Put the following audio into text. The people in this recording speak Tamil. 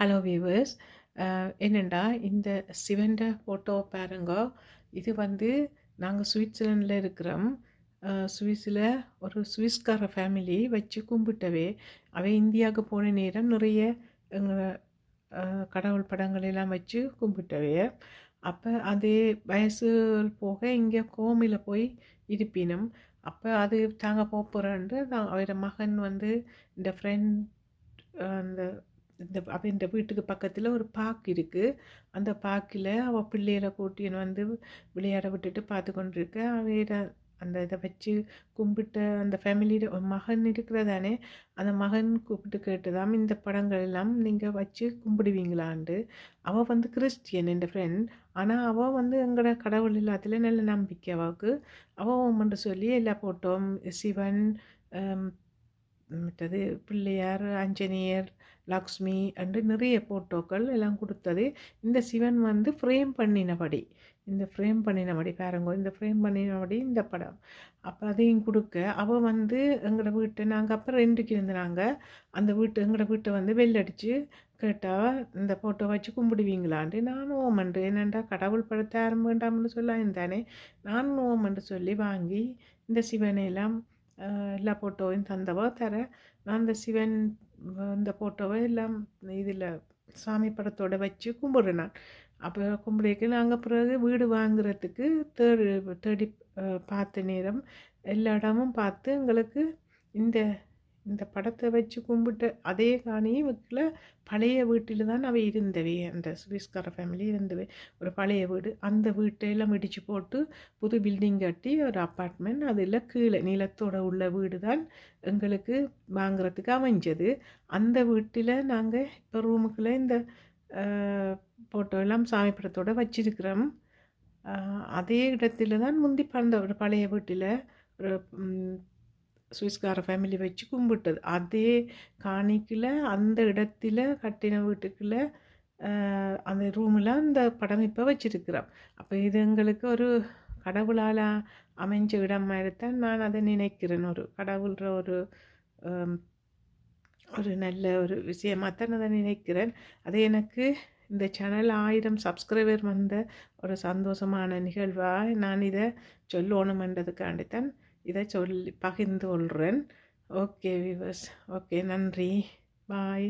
Hello viewers. என்னென்னா இந்த சிவன்ட ஃபோட்டோ பாருங்க. இது வந்து நாங்கள் சுவிட்சர்லாண்டில் இருக்கிறோம். சுவிஸில் ஒரு சுவிஸ்கார ஃபேமிலி வச்சு கும்பிட்டவே அவை இந்தியாவுக்கு போன நேரம் நிறைய எங்கள் கடவுள் படங்கள் எல்லாம் வச்சு கும்பிட்டவே. அப்போ அதே வயசு போக இங்கே கோமில் போய் இருப்பினும் அப்போ அது தாங்க போகிறோன்ட்டு அவரோட மகன் வந்து இந்த ஃப்ரெண்ட் அந்த இந்த வீட்டுக்கு பக்கத்தில் ஒரு பார்க் இருக்குது. அந்த பார்க்கில் அவள் பிள்ளைகளை கூட்டின்னு வந்து விளையாட விட்டுட்டு பார்த்து கொண்டிருக்க அவையிட அந்த இதை வச்சு கும்பிட்ட அந்த ஃபேமிலியோட ஒரு மகன் இருக்கிறதானே. அந்த மகன் கூப்பிட்டு கேட்டுதான் இந்த படங்கள் எல்லாம் நீங்கள் வச்சு கும்பிடுவீங்களான்ட்டு. அவள் வந்து கிறிஸ்டியன் என் ஃப்ரெண்ட். ஆனால் அவள் வந்து எங்களோட கடவுள் எல்லாத்துலேயும் நல்ல நம்பிக்கை அவளுக்கு. அவள் ஓமன்ட்டு சொல்லி எல்லா போட்டோம் சிவன், மற்றது பிள்ளையார், ஆஞ்சநேயர், லக்ஷ்மி என்று நிறைய ஃபோட்டோக்கள் எல்லாம் கொடுத்தது. இந்த சிவன் வந்து ஃப்ரேம் பண்ணினபடி பாருங்க, இந்த ஃப்ரேம் பண்ணினபடி இந்த படம். அப்போ அதையும் கொடுக்க அவள் வந்து எங்களோட வீட்டை நாங்கள் அப்போ ரெண்டுக்கு இருந்தாங்க. அந்த எங்களோட வீட்டை வந்து வெள்ளடிச்சு கேட்டால் இந்த ஃபோட்டோ வச்சு கும்பிடுவீங்களான்ட்டு. நானும் ஓமண்டு என்னண்டா கடவுள் படத்தை யாரும் வேண்டாம்னு சொல்ல இருந்தானே. நானும் ஓமண்டு சொல்லி வாங்கி இந்த சிவனை எல்லாம் எல்லா ஃபோட்டோவையும் தந்தவோ தர. நான் இந்த சிவன் இந்த ஃபோட்டோவை எல்லாம் இதில் சாமி படத்தோடு வச்சு கும்பிட்றேன் நான். அப்போ கும்பிடுக்கு நாங்கள் பிறகு வீடு வாங்குறதுக்கு தேடி பார்த்த நேரம் எல்லா இடமும் பார்த்து எங்களுக்கு இந்த இந்த படத்தை வச்சு கும்பிட்டு அதே காணியும் வீட்டில் பழைய வீட்டில் தான் அவை இருந்தவை. அந்த சுவிஸ்கார ஃபேமிலி இருந்தவை ஒரு பழைய வீடு. அந்த வீட்டையெல்லாம் இடித்து போட்டு புது பில்டிங் கட்டி ஒரு அப்பார்ட்மெண்ட் அதில் கீழே நிலத்தோட உள்ள வீடு தான் எங்களுக்கு வாங்குறதுக்கு அமைஞ்சது. அந்த வீட்டில் நாங்கள் இப்போ ரூமுக்குள்ளே இந்த ஃபோட்டோ எல்லாம் சாமி படத்தோடு வச்சிருக்கிறோம். அதே இடத்துல தான் முந்தி பறந்த ஒரு பழைய வீட்டில் ஒரு சுவிஸ்கார ஃபேமிலி வச்சு கும்பிட்டது. அதே காணிக்கில் அந்த இடத்துல கட்டின வீட்டுக்குள்ள அந்த ரூமில் அந்த படம் இப்போ வச்சிருக்கிறோம். அப்போ இது எங்களுக்கு ஒரு கடவுளால் அமைஞ்ச இடம் மாதிரி தான் நான் அதை நினைக்கிறேன். ஒரு கடவுள்ற ஒரு நல்ல ஒரு விஷயமாக தான் அதை நினைக்கிறேன். அது எனக்கு இந்த சேனல் 1000 சப்ஸ்கிரைபர் வந்த ஒரு சந்தோஷமான நிகழ்வாக நான் இதை சொல்லணுமென்றதுக்காண்டி தான் இதை சொல்லி பகிர்ந்து கொள்கிறேன். ஓகே வியூவர்ஸ், ஓகே, நன்றி, பாய்.